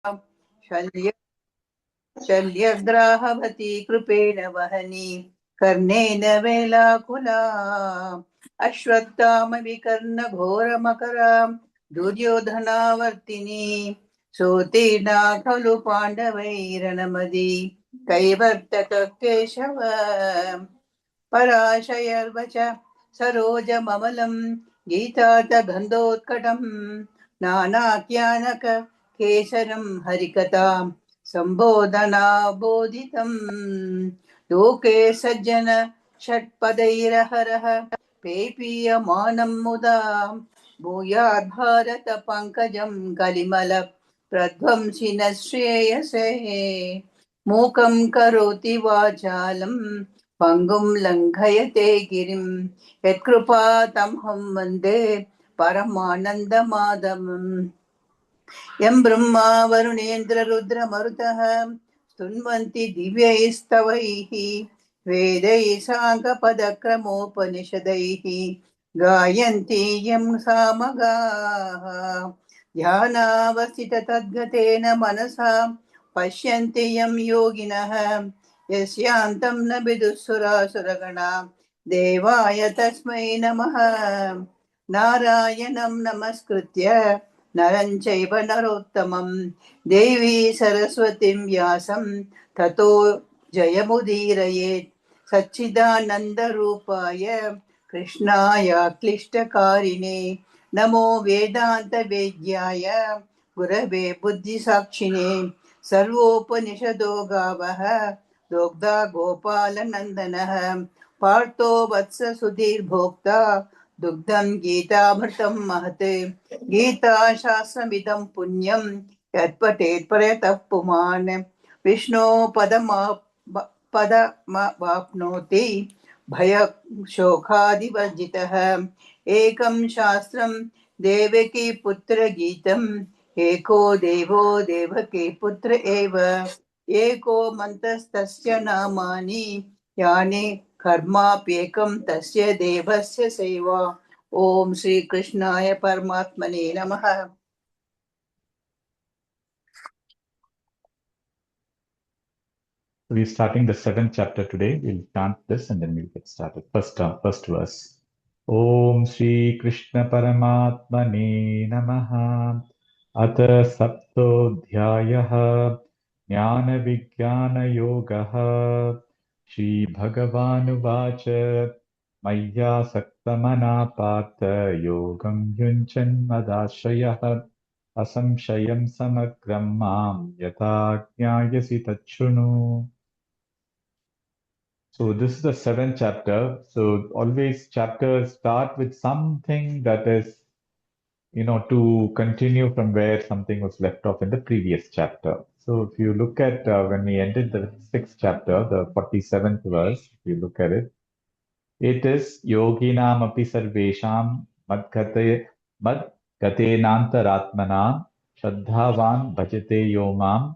शल्य शल्यग्राहवती कृपेण वहनी कर्णेन वेलाकुला अश्वत्थामविकर्णघोरमकरां दुर्योधनावर्तिनी सोतीर्णा खलु पाण्डवैरणमदी कैवर्तक केशव पराशयर्वच सरोजममलं गीतातगन्धोत्कटं नानाख्यानक केसरं हरिकथां सम्बोधनाबोधितं लोके सज्जन षट्पदैरहरः पेपीयमानं मुदा भूयाद् पङ्कजं कलिमल प्रध्वंसिनः श्रेयसे मूकं करोति वाचालं पङ्गुं लङ्घयते गिरिं यत्कृपा तमहं वन्दे परमानन्दमाधवम् यं ब्रह्मा वरुणेन्द्ररुद्रमरुतः स्तुन्वन्ति दिव्यैस्तवैः वेदैः साङ्गपदक्रमोपनिषदैः गायन्ति यं सामगाः ध्यानावस्थिततद्गतेन मनसा पश्यन्ति यं योगिनः यस्यान्तं न विदुःसुरासुरगणा देवाय तस्मै नमः नारायणं नमस्कृत्य नरं चैव नरोत्तमं देवी सरस्वतीं व्यासं ततो जयमुदीरयेत् सच्चिदानन्दरूपाय कृष्णाय क्लिष्टकारिणे नमो वेदान्तवेद्याय गुरवे बुद्धिसाक्षिणे सर्वोपनिषदो गावः दोग्धा गोपालनन्दनः पार्थो वत्स सुधीर्भोक्ता दुग्धं गीतामृतं महत् गीता शास्त्रमिदं पुण्यं यत्पठेत् प्रयतः पुमान् विष्णो पदमाप्नोति भयशोकादिवर्जितः एकं शास्त्रं देवकी पुत्रगीतम् एको देवो देवकी पुत्र एव एको मन्त्रस्तस्य नामानि यानि कर्माप्येकं तस्य देवस्य सेवा ओम श्री कृष्णाय परमात्मने नमः। We're starting the 7th chapter today. We'll chant this and then we'll get started. First verse. Om Shri Krishna Paramatmane Namaha. Atha Saptodhyayaha Jnana Vijnana Yogaha. Shri Bhagavanuvacha Maya Saktamana Partha Yogam Yunchan Madashayaha Asamshayam Samagram Mam Yata Jnayasi Tachunu. So this is the 7th chapter. So always chapters start with something that is, to continue from where something was left off in the previous chapter. So if you look at when we ended the 6th chapter, the 47th verse, if you look at it, it is yoginam api sarvesham madgatenantaratmanam shraddhavan bhajate yomam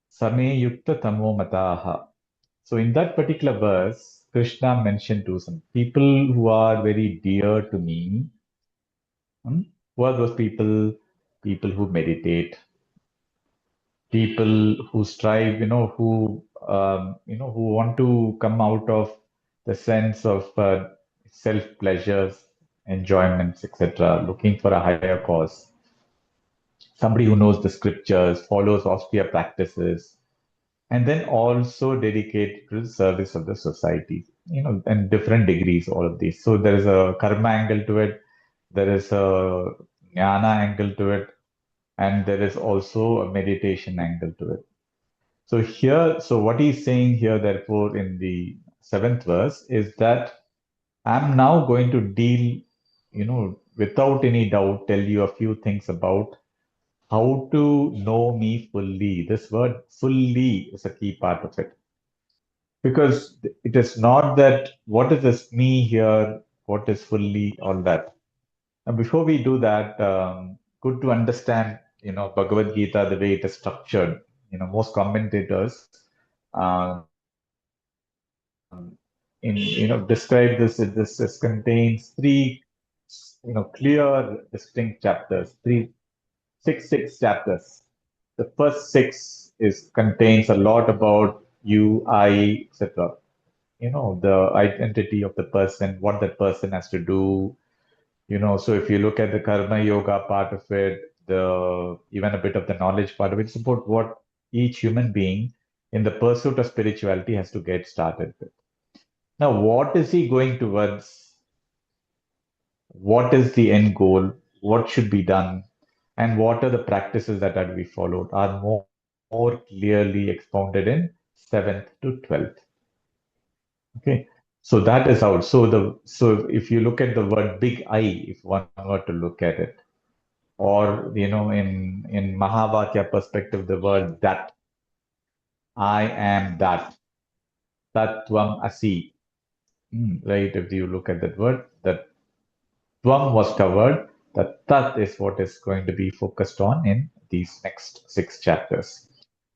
same yukta tamo mataha. So in that particular verse, Krishna mentioned to some people who are very dear to me. Who are those people? People who meditate, people who strive, who want to come out of the sense of self pleasures, enjoyments, etc., looking for a higher cause. Somebody who knows the scriptures, follows austere practices, and then also dedicated to the service of the society, and different degrees, all of these. So there is a karma angle to it, there is a jnana angle to it, and there is also a meditation angle to it. So what he's saying here, therefore, in the 7th verse is that I'm now going to deal, without any doubt, tell you a few things about how to know me fully. This word fully is a key part of it. Because it is not that what is this me here, what is fully, all that. And before we do that, good to understand, Bhagavad Gita, the way it is structured. Most commentators describe this contains three, clear, distinct chapters, six chapters. The first six is contains a lot about you, I, etc. The identity of the person, what that person has to do. So if you look at the karma yoga part of it, the even a bit of the knowledge part of it, it's about what each human being in the pursuit of spirituality has to get started with. Now, what is he going towards? What is the end goal? What should be done? And what are the practices that are to be followed are more clearly expounded in 7th to 12th. Okay. So that is out. So if you look at the word big I, if one were to look at it, or in Mahavakya perspective, the word that, I am that, Tattvam Asi. Right? If you look at that word, that Tvam was covered. The Tat is what is going to be focused on in these next six chapters.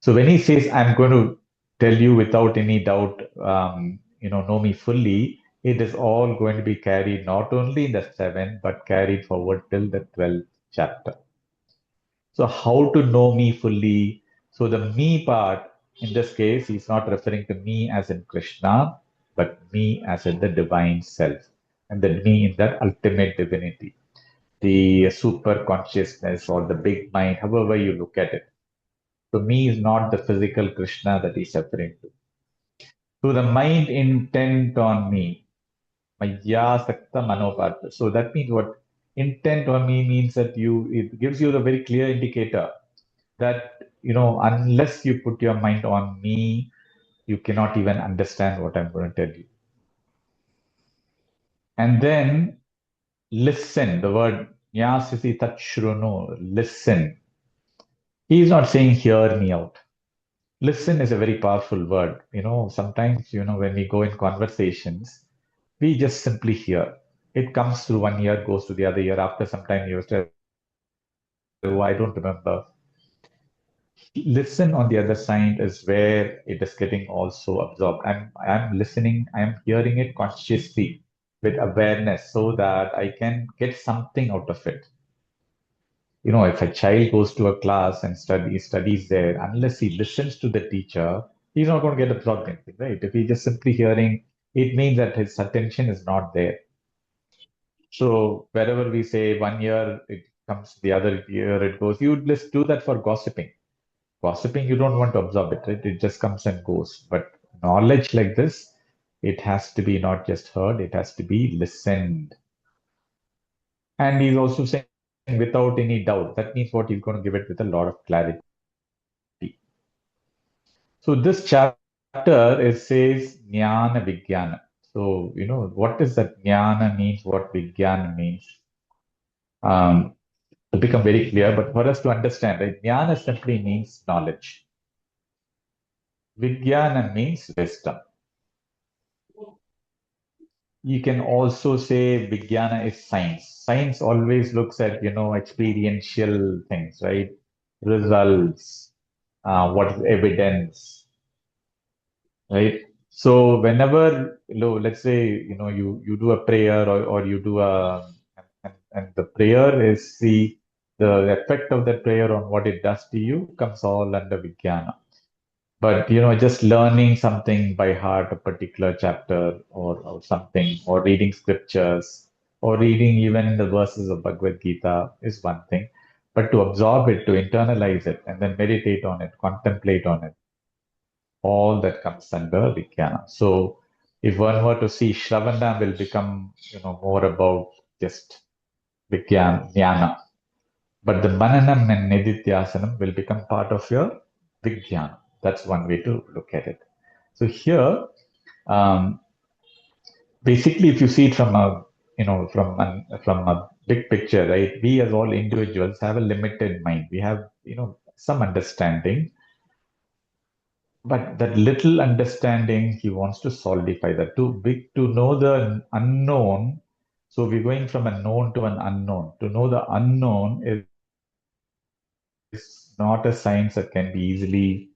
So when he says, I'm going to tell you without any doubt, know me fully, it is all going to be carried not only in the seventh, but carried forward till the 12th chapter. So how to know me fully? So the me part, in this case, he's not referring to me as in Krishna, but me as in the divine self, and the me in that ultimate divinity, the super consciousness or the big mind, however you look at it. So me is not the physical Krishna that he's referring to. So the mind intent on me, maya sakta manopartha. So that means what? Intent on me means that it gives you the very clear indicator that unless you put your mind on me, you cannot even understand what I'm going to tell you. And then listen, the word nyasisi tachruno, listen. He's not saying hear me out. Listen is a very powerful word. Sometimes when we go in conversations, we just simply hear. It comes through one ear, goes to the other ear. After some time you tell, oh, I don't remember. Listen on the other side is where it is getting also absorbed. I'm listening, I'm hearing it consciously with awareness so that I can get something out of it. If a child goes to a class and studies there, unless he listens to the teacher, he's not going to get absorbed anything, right? If he's just simply hearing, it means that his attention is not there. So wherever we say one year it comes, the other year it goes, you just do that for gossiping. Gossiping, you don't want to absorb it, right? It just comes and goes. But knowledge like this, it has to be not just heard, it has to be listened. And he's also saying without any doubt. That means what he's going to give it with a lot of clarity. So this chapter it says jnana vijnana. So what does that jnana means? What vijnana means? Um, to become very clear, but for us to understand, right? Jnana simply means knowledge. Vijnana means wisdom. You can also say Vijnana is science. Science always looks at, experiential things, right? Results, what is evidence, right? So whenever, let's say, you do a prayer or you do and the prayer is the effect of that prayer on what it does to you comes all under Vijnana. But just learning something by heart, a particular chapter or something, or reading scriptures, or reading even the verses of Bhagavad Gita is one thing. But to absorb it, to internalize it, and then meditate on it, contemplate on it, all that comes under Vijnana. So if one were to see, Shravana will become, more about just Jnana. But the Mananam and Nididhyasanam will become part of your Vijnana. That's one way to look at it. So here, um, basically, if you see it from a big picture, right? We as all individuals have a limited mind. We have some understanding, but that little understanding he wants to solidify that. Too big to know the unknown. So we're going from a known to an unknown. To know the unknown is not a science that can be easily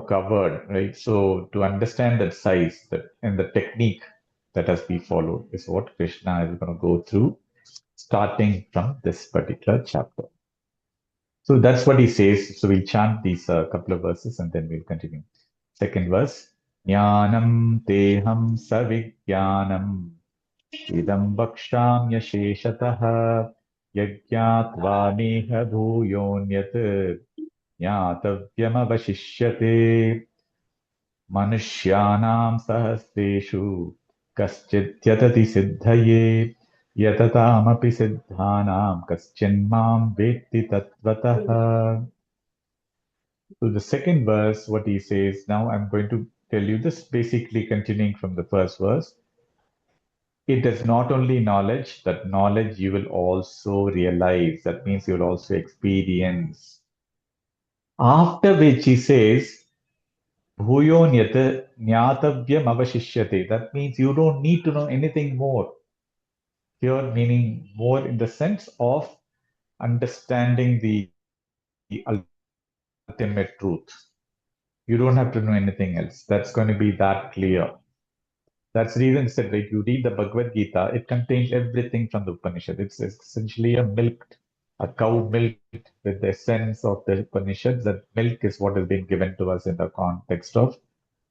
covered, right? So to understand that size that and the technique that has been followed is what Krishna is going to go through, starting from this particular chapter. So that's what he says. So we'll chant these couple of verses and then we'll continue. Second verse. Jnanam teham savijnanam idam bhakshamya sheshatah yajñātvā neha bhūyōnyat ज्ञातव्यमवशिष्यते मनुष्याणां सहस्रेषु कश्चिद्यतति सिद्धये यततामपि सिद्धानां कश्चिन्मां वेत्ति तत्त्वतः. So the second verse, what he says, now I'm going to tell you this basically continuing from the first verse. It is not only knowledge, that knowledge you will also realize. That means you will also experience. After which he says, Bhuyon yat jnatavyam avashishyate. That means you don't need to know anything more. Here, meaning more in the sense of understanding the ultimate truth. You don't have to know anything else. That's going to be that clear. That's the reason said, right? You read the Bhagavad Gita, it contains everything from the Upanishad. It's essentially a cow milked with the essence of the Upanishads. That milk is what has been given to us in the context of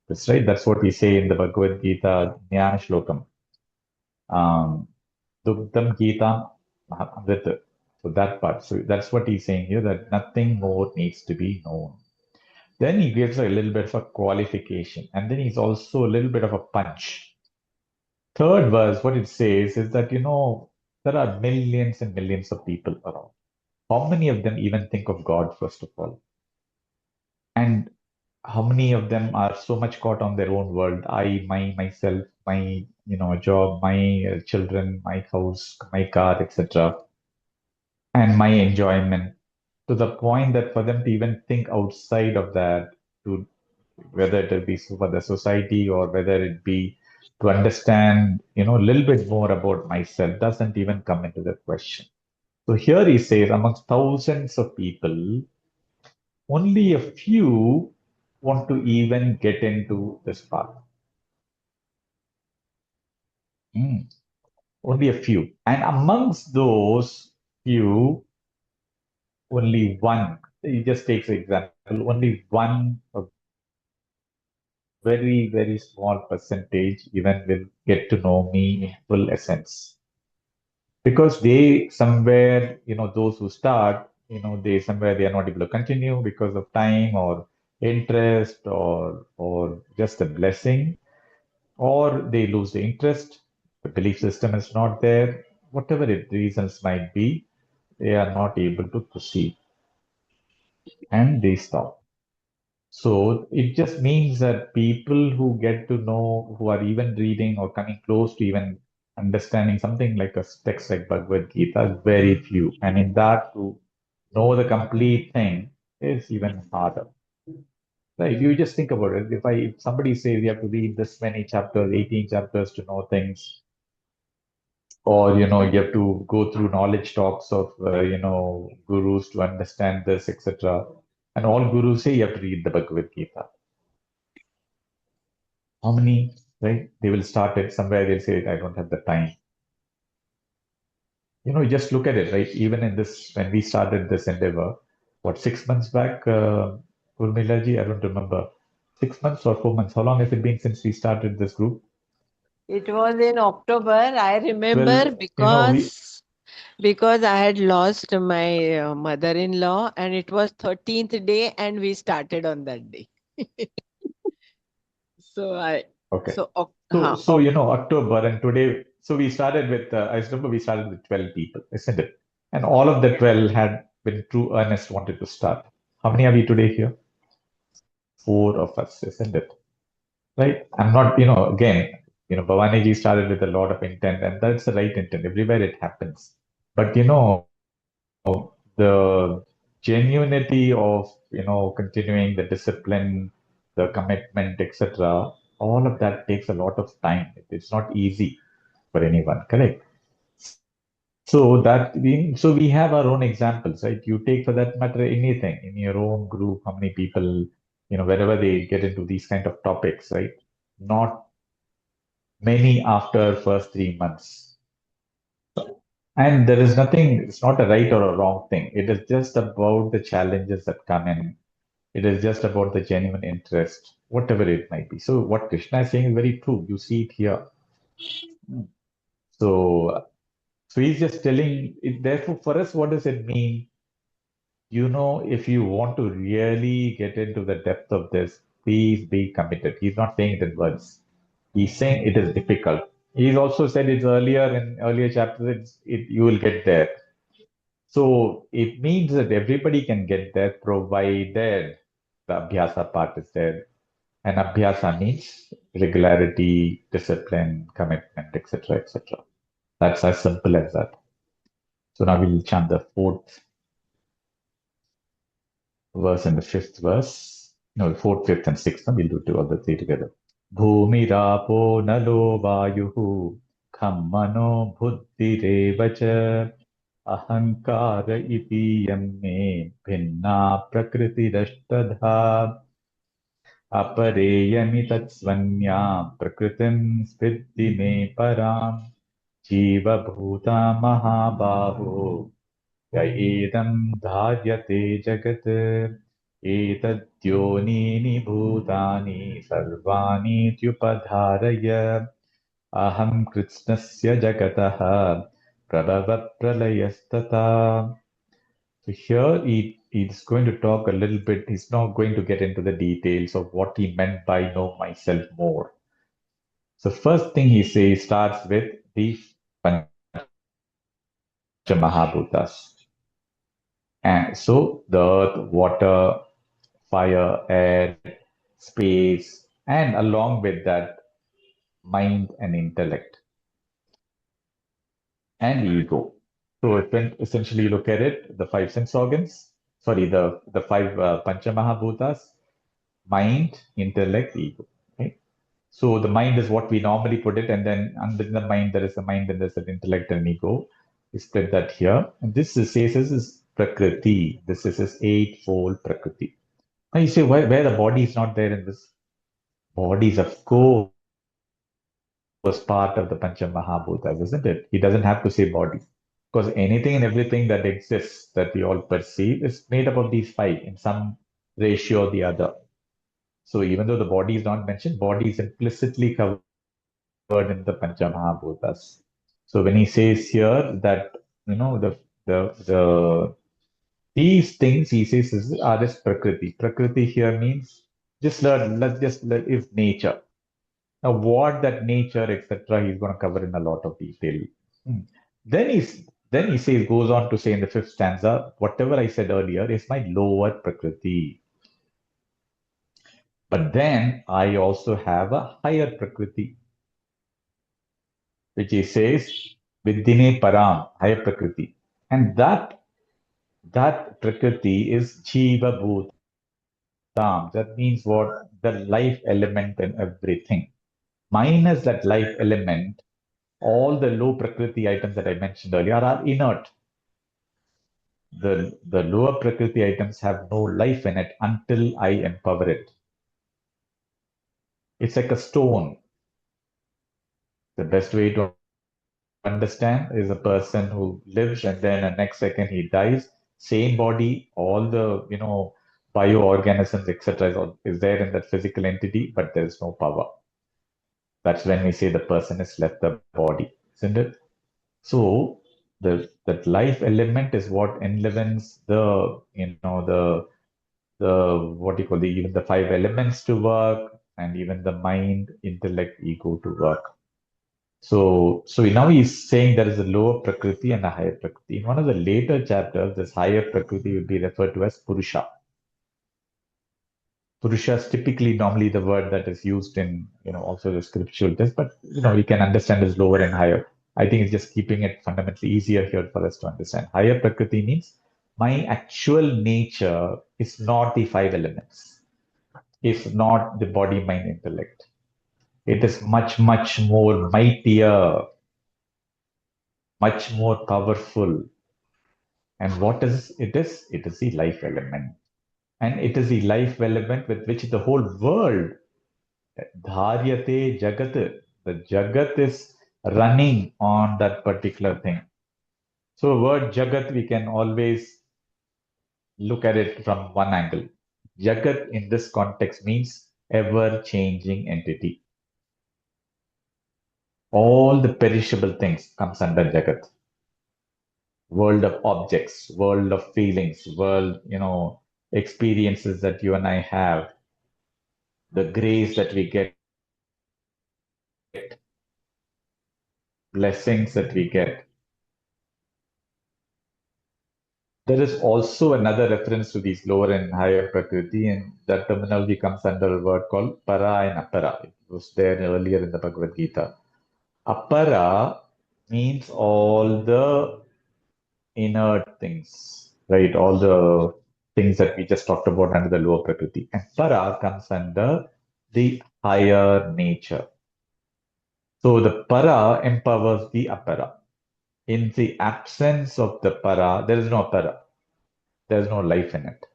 this, right? That's what we say in the Bhagavad Gita, Jnana Shlokam. Dugdam Gita Amrita. So that part. So that's what he's saying here, that nothing more needs to be known. Then he gives a little bit of a qualification, and then he's also a little bit of a punch. Third verse, what it says is that, there are millions and millions of people around. How many of them even think of God, first of all? And how many of them are so much caught on their own world? Myself, my, job, my children, my house, my car, etc., and my enjoyment, to the point that for them to even think outside of that, to whether it be for the society or whether it be to understand, a little bit more about myself, doesn't even come into the question. So here he says, amongst thousands of people, only a few want to even get into this path. Hmm. Only a few. And amongst those few, only one, he just takes an example, only one, a very, very small percentage even will get to know me in full essence. Because they somewhere, those who start, they somewhere they are not able to continue because of time or interest or just a blessing, or they lose the interest, the belief system is not there, whatever it reasons might be, they are not able to proceed and they stop. So it just means that people who get to know, who are even reading or coming close to even understanding something like a text like Bhagavad Gita is very few. And in that, to know the complete thing is even harder. Right? You just think about it. If somebody says you have to read this many chapters, 18 chapters to know things, or you have to go through knowledge talks of gurus to understand this, etc. And all gurus say you have to read the Bhagavad Gita. How many, right? They will start it somewhere, they'll say, I don't have the time. Just look at it, right? Even in this, when we started this endeavor, what, 6 months back, Urmilaji, I don't remember. 6 months or 4 months? How long has it been since we started this group? It was in October. I remember Well, because I had lost my mother-in-law, and it was 13th day, and we started on that day. So okay. so October and today, so we started with, I remember we started with 12 people, isn't it? And all of the 12 had been true earnest, wanted to start. How many are we today here? 4 of us, isn't it? Right? I'm not, again, Bhavaniji started with a lot of intent, and that's the right intent. Everywhere it happens. But, the genuinity of, continuing the discipline, the commitment, etc., all of that takes a lot of time. It's not easy for anyone, correct? So we have our own examples, right? You take for that matter anything in your own group, how many people, wherever they get into these kind of topics, right? Not many after first 3 months. And there is nothing, it's not a right or a wrong thing. It is just about the challenges that come in. It is just about the genuine interest, whatever it might be. So, what Krishna is saying is very true. You see it here. So, so he's just telling it. Therefore, for us, what does it mean? If you want to really get into the depth of this, please be committed. He's not saying it in words. He's saying it is difficult. He's also said it earlier in earlier chapters. You will get there. So it means that everybody can get there provided the abhyasa part is there. And abhyasa means regularity, discipline, commitment, etc., etc. That's as simple as that. So now we'll chant the fourth verse and the fifth verse. No, fourth, fifth, and sixth. We'll do two of the three together. Bhumirapo nalo vayuhu kham mano buddhireva cha अहंकार इति यन्मे भिन्ना प्रकृतिरष्टधा अपरेयमि तत्स्वन्यां प्रकृतिं स्थिति मे परां जीवभूता महाबाहो य एदं धार्यते जगत् एतद्योनीनि भूतानि सर्वाणीत्युपधारय अहं कृत्स्नस्य जगतः प्रभवप्रलयस्तथा. So here he's going to talk a little bit. He's not going to get into the details of what he meant by know myself more. So first thing he says starts with the Panchamahabhutas. And so the earth, water, fire, air, space, and along with that, mind and intellect and ego. So if when essentially you look at it, the five sense organs, sorry, the five Panchamahabhutas, mind, intellect, ego. Okay? So the mind is what we normally put it, and then under the mind there is a mind, and there's an intellect and ego. We split that here. And this says this is Prakriti. This is his eightfold Prakriti. Now you say, where the body is not there in this? Body is, of course, part of the Panchamahabhutas, isn't it? He doesn't have to say body. Because anything and everything that exists that we all perceive is made up of these five in some ratio or the other. So even though the body is not mentioned, body is implicitly covered in the Panchamahabhutas. So when he says here that the these things he says are this Prakriti. Prakriti here means just let's is nature. Now what that nature etc. he's going to cover in a lot of detail. Hmm. Then he says goes on to say in the fifth stanza, whatever I said earlier is my lower Prakriti. But then I also have a higher Prakriti, which he says Viddhine Param, higher Prakriti. And that Prakriti is Jiva Bhutam. That means what? The life element in everything. Minus that life element, all the low Prakriti items that I mentioned earlier are inert. The lower Prakriti items have no life in it until I empower it. It's like a stone. The best way to understand is a person who lives and then the next second he dies. Same body, all the bioorganisms, etc., is there in that physical entity, but there is no power. That's when we say the person has left the body, isn't it? So that life element is what enlivens the what you call even the five elements to work, and even the mind, intellect, ego to work. So now he's saying there is a lower Prakriti and a higher Prakriti. In one of the later chapters, this higher Prakriti will be referred to as Purusha. Purusha is typically normally the word that is used in also the scriptural text, but we can understand as lower and higher. I think it's just keeping it fundamentally easier here for us to understand. Higher Prakriti means my actual nature is not the five elements, is not the body, mind, intellect. It is much, much more mightier, much more powerful. And what is it is? It is the life element. And it is the life element with which the whole world, dharyate jagat, the jagat is running on that particular thing. So word Jagat, we can always look at it from one angle. Jagat in this context means ever-changing entity. All the perishable things comes under Jagat. World of objects, world of feelings, world, experiences that you and I have, the grace that we get, blessings that we get. There is also another reference to these lower and higher Prakriti, and that terminology comes under a word called para and apara. It was there earlier in the Bhagavad Gita. Apara means all the inert things, right? All the things that we just talked about under the lower Prakriti. And para comes under the higher nature. So the para empowers the apara. In the absence of the para, there is no para. There is no life in it.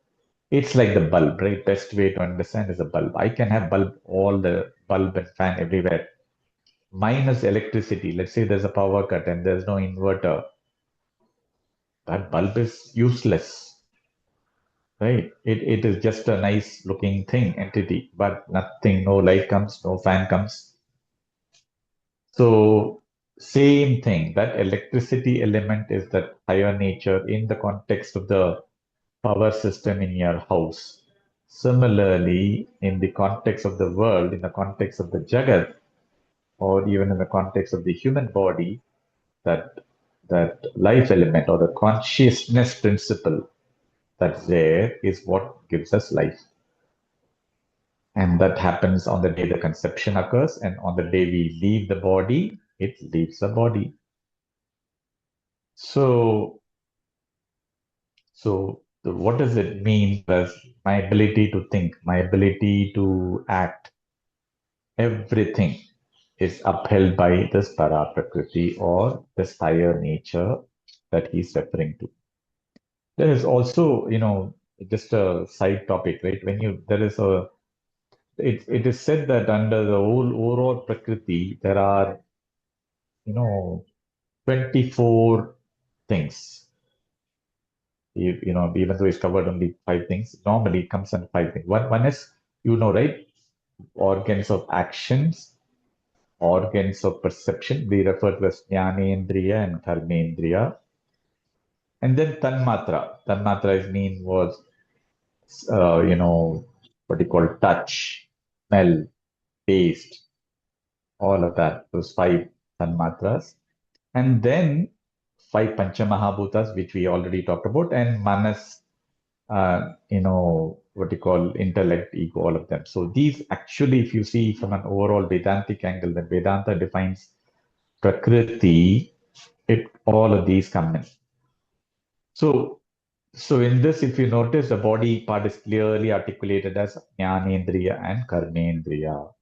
It's like the bulb, right? Best way to understand is a bulb. I can have bulb, all the bulb and fan everywhere. Minus electricity. Let's say there's a power cut and there's no inverter. That bulb is useless, right? It is just a nice looking thing, entity, but nothing, no light comes, no fan comes. So same thing, that electricity element is that higher nature in the context of the power system in your house. Similarly, in the context of the world, in the context of the Jagat, or even in the context of the human body, that that life element or the consciousness principle that's there is what gives us life. And that happens on the day the conception occurs, and on the day we leave the body, it leaves the body. So, so what does it mean as my ability to think, my ability to act? Everything is upheld by this para prakriti or this higher nature that he's referring to. There is also, just a side topic, right? When you there is a it is said that under the whole overall prakriti there are, 24 things. Even though it's covered only five things, normally it comes under five things. One is, right, organs of actions, organs of perception. We refer to as Jnanendriya and Karmendriya. And then Tanmatra. Tanmatra is mean was, what you call touch, smell, taste, all of that. Those five Tanmatras. And then five Panchamahabhutas, which we already talked about, and Manas, what you call intellect, ego, all of them. So these actually, if you see from an overall Vedantic angle, then Vedanta defines Prakriti, all of these come in. So, so in this, if you notice, the body part is clearly articulated as Jnanendriya and Karmendriya.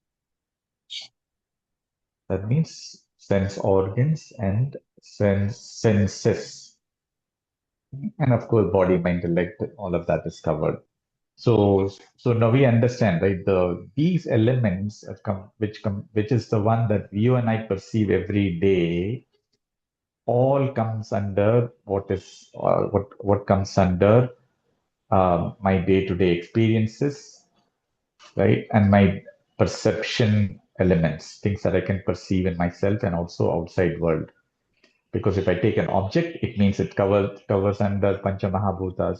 That means sense organs and senses. And of course, body, mind, intellect, all of that is covered. So now we understand, right? These elements have which is the one that you and I perceive every day, all comes under what comes under my day-to-day experiences, right? And my perception elements, things that I can perceive in myself and also outside world. Because if I take an object, it means it covers under Pancha Mahabhutas.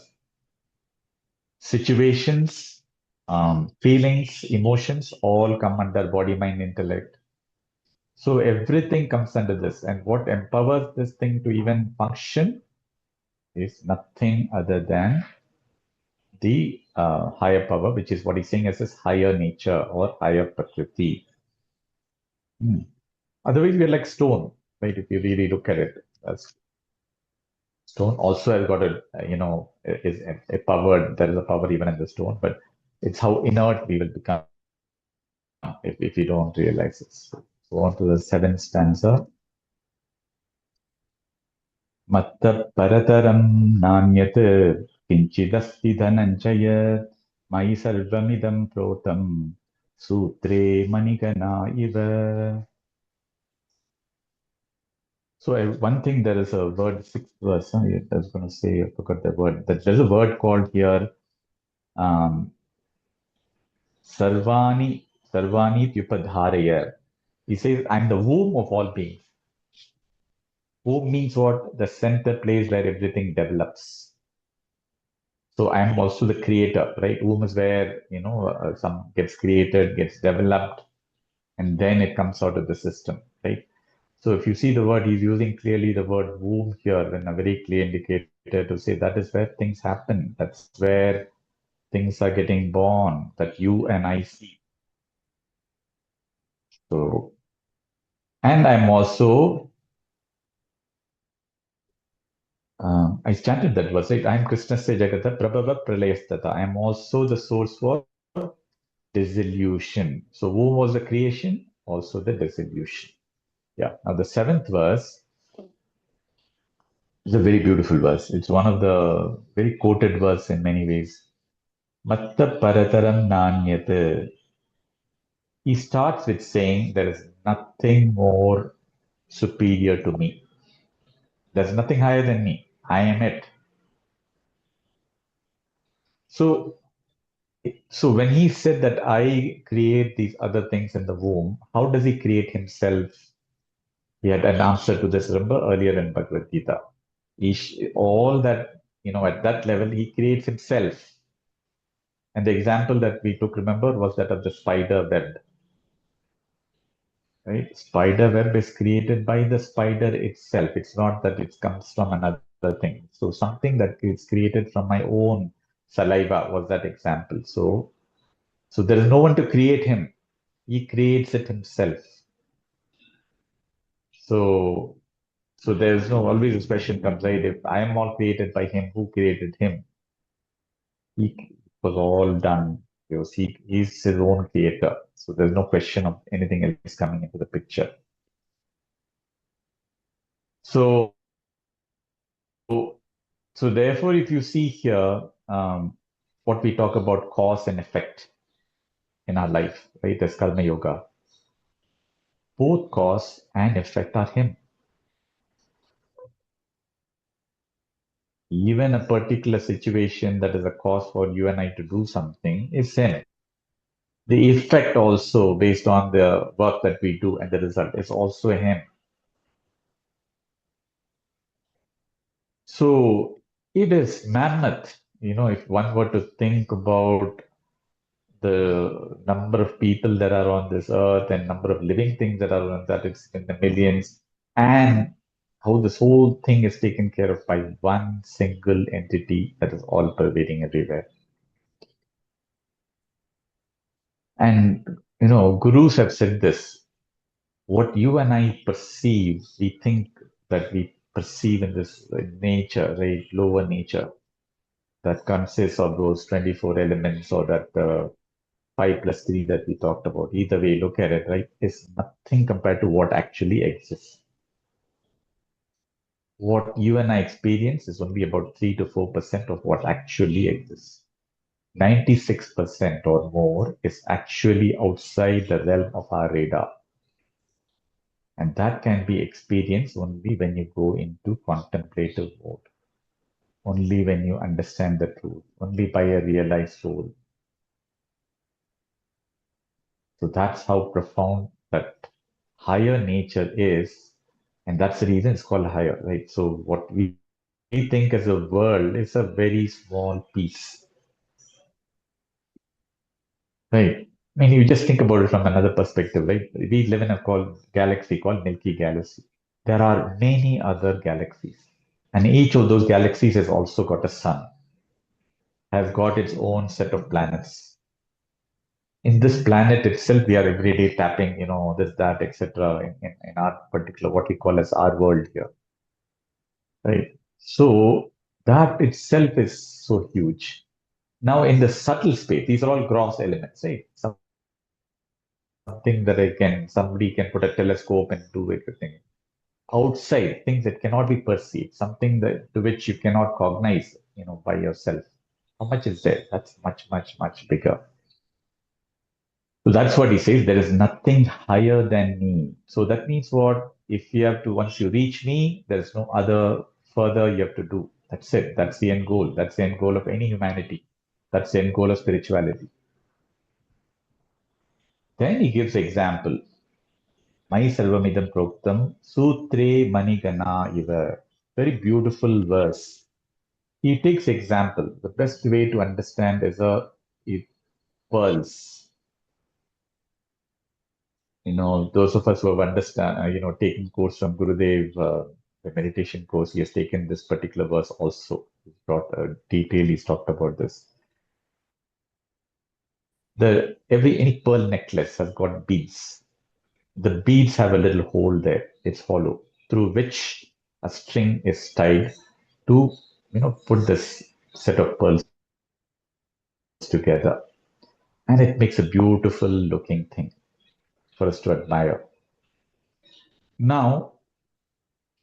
Situations, feelings, emotions, all come under body, mind, intellect. So everything comes under this. And what empowers this thing to even function is nothing other than the higher power, which is what he's saying as this higher nature or higher prakriti. Hmm. Otherwise, we're like stone, right? If you really look at it, stone also has got is a power. There is a power even in the stone, but it's how inert we will become if you don't realize it. So on to the seventh stanza. Matta parataram nanyat kinchidasti dhananjaya mai sarvamidam protam sutre manigana iva. One thing, there is a word, sixth verse. I was going to say, I forgot the word. There's a word called here, um, Sarvani, Sarvani Tyupadharaya. He says, I'm the womb of all beings. Womb means what? The center place where everything develops. So I'm also the creator, right? Womb is where, some gets created, gets developed, and then it comes out of the system, right? So if you see the word, he's using clearly the word womb here in a very clear indicator to say that is where things happen. That's where things are getting born, that you and I see. So, and I'm also, I chanted that verse, right? I'm Krishnasya Jagata Prabhava Pralayastata. I'm also the source for dissolution. So, womb was the creation, also the dissolution. Yeah. Now, the seventh verse is a very beautiful verse. It's one of the very quoted verse in many ways. Matta Parataram Nanyat. He starts with saying there is nothing more superior to me. There's nothing higher than me. I am it. So, so when he said that I create these other things in the womb, how does he create himself? He had an answer to this, remember, earlier in Bhagavad Gita. All that, at that level, he creates himself. And the example that we took, remember, was that of the spider web. Right? Spider web is created by the spider itself. It's not that it comes from another thing. So something that is created from my own saliva was that example. So there is no one to create him. He creates it himself. So so there's no always this question comes, right? If I am all created by him, who created him? He was all done. He's his own creator. So there's no question of anything else coming into the picture. So so therefore, if you see here, what we talk about cause and effect in our life, right? As Karma Yoga, both cause and effect are him. Even a particular situation that is a cause for you and I to do something is him. The effect also based on the work that we do and the result is also him. So it is mammoth, if one were to think about the number of people that are on this earth and number of living things that are on that, it's in the millions, and how this whole thing is taken care of by one single entity that is all pervading everywhere. And gurus have said this: what you and I perceive, we think that we perceive in this nature, right, lower nature, that consists of those 24 elements, or that 5 plus 3 that we talked about. Either way, look at it, right, is nothing compared to what actually exists. What you and I experience is only about 3 to 4% of what actually exists. 96% or more is actually outside the realm of our radar. And that can be experienced only when you go into contemplative mode, only when you understand the truth, only by a realized soul. So that's how profound that higher nature is. And that's the reason it's called higher, right? So what we think as a world is a very small piece, right? I mean, you just think about it from another perspective, right? We live in a galaxy called Milky Galaxy. There are many other galaxies, and each of those galaxies has also got a sun, has got its own set of planets. In this planet itself, we are every day tapping, this, that, etc. In our particular, what we call as our world here, right? So that itself is so huge. Now, in the subtle space, these are all gross elements, right? Something that somebody can put a telescope and do everything. Outside, things that cannot be perceived, something that to which you cannot cognize, by yourself. How much is there? That's much, much, much bigger. So that's what he says. There is nothing higher than me. So that means what? If you have to, once you reach me, there's no other further you have to do. That's it. That's the end goal. That's the end goal of any humanity. That's the end goal of spirituality. Then he gives example. Mai sarvamidam proktam sutre manigana iva. Very beautiful verse. He takes example. The best way to understand is pearls. Those of us who have taken course from Gurudev, the meditation course, he has taken this particular verse also. He's brought a detail, he's talked about this. Any pearl necklace has got beads. The beads have a little hole there. It's hollow, through which a string is tied to, put this set of pearls together. And it makes a beautiful looking thing for us to admire. Now,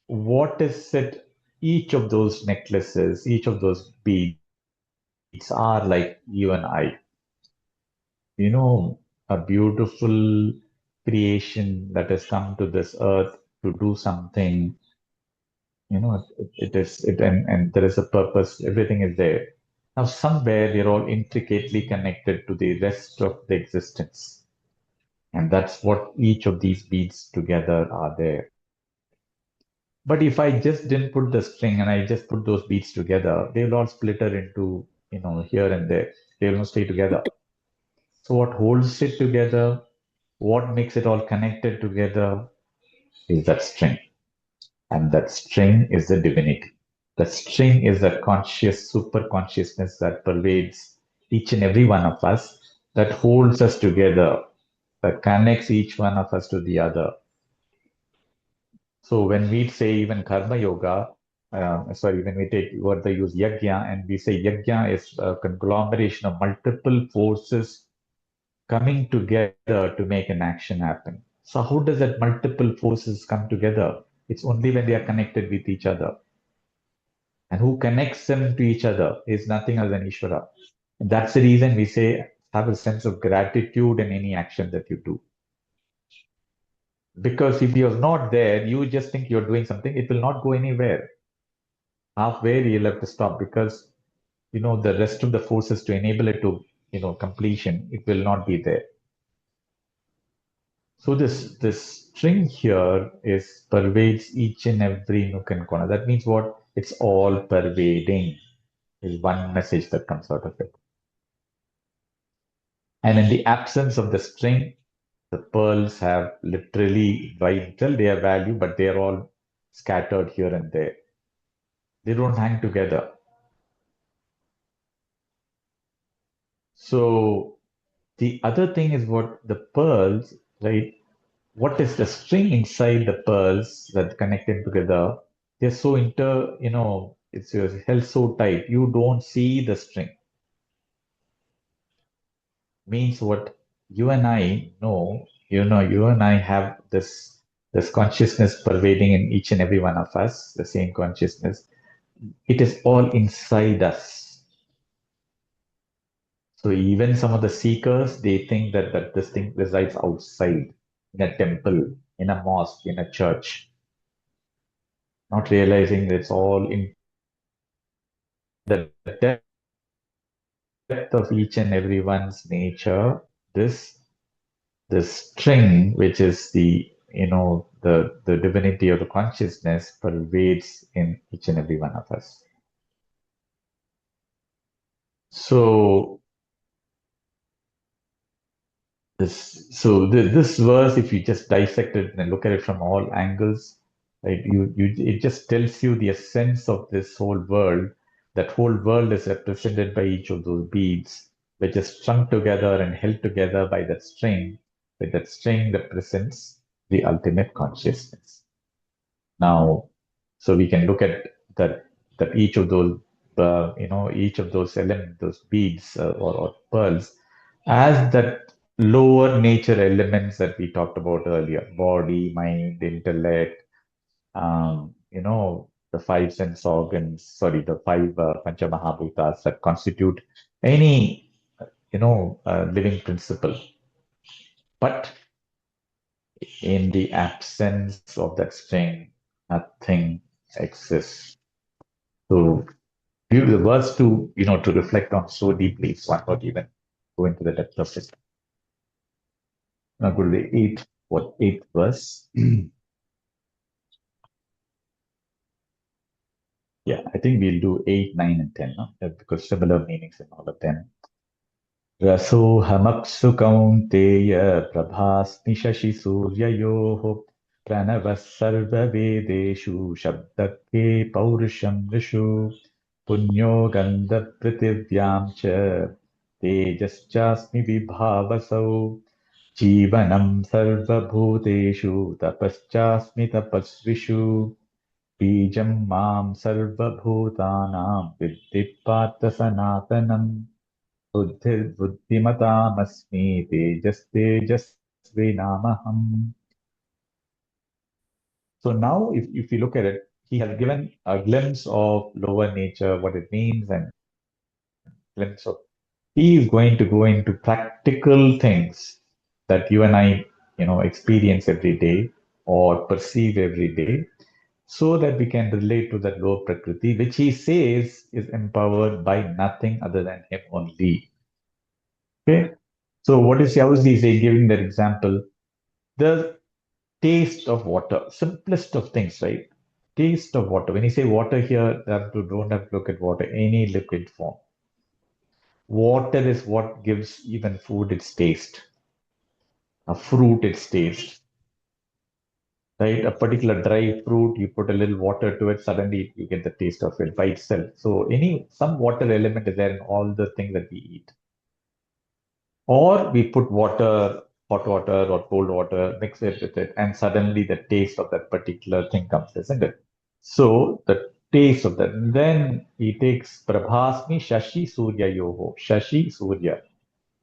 what is it? Each of those necklaces, each of those beads are like you and I. A beautiful creation that has come to this earth to do something. It is it and there is a purpose. Everything is there. Now, somewhere they're all intricately connected to the rest of the existence. And that's what each of these beads together are there. But if I just didn't put the string and I just put those beads together, they'll all splitter into, here and there. They'll not stay together. So what holds it together, what makes it all connected together is that string. And that string is the divinity. The string is that conscious, super consciousness that pervades each and every one of us, that holds us together, that connects each one of us to the other. So when we say even karma yoga, when we take what they use yajna, and we say yajna is a conglomeration of multiple forces coming together to make an action happen. So how does that multiple forces come together? It's only when they are connected with each other. And who connects them to each other is nothing other than Ishvara. And that's the reason we say have a sense of gratitude in any action that you do. Because if you're not there, you just think you're doing something, it will not go anywhere. Halfway you'll have to stop because the rest of the forces to enable it to completion, it will not be there. So this string here is pervades each and every nook and corner. That means what? It's all pervading is one message that comes out of it. And in the absence of the string, the pearls have literally vital, they have value, but they're all scattered here and there. They don't hang together. So the other thing is what the pearls, right? What is the string inside the pearls that connect them together? They're so it's held so tight. You don't see the string. Means what you and I know, you and I have this consciousness pervading in each and every one of us, the same consciousness. It is all inside us. So even some of the seekers, they think that this thing resides outside, in a temple, in a mosque, in a church, not realizing that it's all in the depth of each and everyone's nature. This string, which is the divinity of the consciousness, pervades in each and every one of us. So this verse, if you just dissect it and look at it from all angles, right, it just tells you the essence of this whole world. That whole world is represented by each of those beads, which is strung together and held together by that string. But that string represents the ultimate consciousness. Now, so we can look at that each of those elements, those beads or pearls, as that lower nature elements that we talked about earlier: body, mind, intellect, the five sense organs, sorry, the five pancha mahabhutas that constitute any living principle. But in the absence of that string, nothing exists. So give the verse to reflect on so deeply. So I'm not even go into the depth of it. Now go to the eighth verse. Yeah, I think we'll do 8, 9, and 10, no? Because similar meanings in all of them. रसोऽहमप्सु कौन्तेय प्रभास्मि शशिसूर्ययोः प्रणवः सर्ववेदेषु शब्दके पौरुषं नृषु पुण्यो गन्धपृथिव्यां च तेजश्चास्मि विभावसौ जीवनं सर्वभूतेषु तपश्चास्मि तपस्विषु बीजं मां सर्वभूतानां विद्धि Partha सनातनम् बुद्धिर्बुद्धिमतामस्मि तेजस्तेजस्विनामहम्. So now, if you look at it, he has given a glimpse of lower nature, what it means, and glimpse of. He is going to go into practical things that you and I experience every day or perceive every day, so that we can relate to that lower prakriti, which he says is empowered by nothing other than him only. Okay. So what is Yavuzji saying, giving that example? The taste of water, simplest of things, right? Taste of water. When you say water here, don't have to look at water, any liquid form. Water is what gives even food its taste, a fruit its taste, right? A particular dry fruit, you put a little water to it, suddenly you get the taste of it by itself. So some water element is there in all the things that we eat. Or we put water, hot water or cold water, mix it with it, and suddenly the taste of that particular thing comes, isn't it? So the taste of that. And then he takes Prabhasmi Shashi Surya Yoho, Shashi Surya,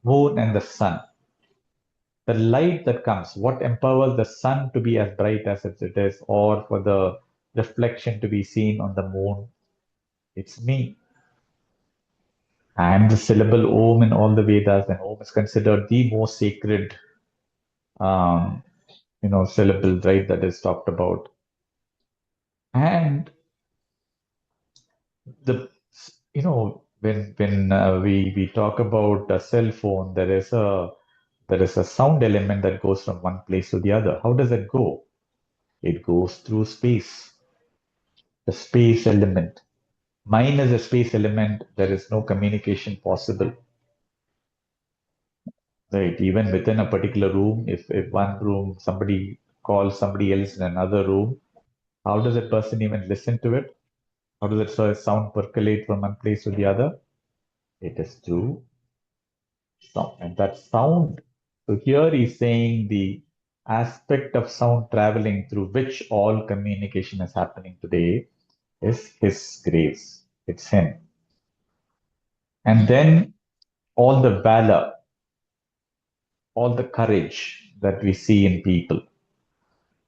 moon and the sun. The light that comes, what empowers the sun to be as bright as it is, or for the reflection to be seen on the moon? It's me. And the syllable Om in all the Vedas, and Om is considered the most sacred um, syllable, right, that is talked about. And the, when we talk about a cell phone, there is a sound element that goes from one place to the other. How does it go? It goes through space, the space element. Mine is a space element. There is no communication possible. Right, even within a particular room, if one room somebody calls somebody else in another room, how does that person even listen to it? How does that sound percolate from one place to the other? It is through sound. And that sound, so here he's saying the aspect of sound traveling through which all communication is happening today is his grace. It's him. And then all the valor, all the courage that we see in people.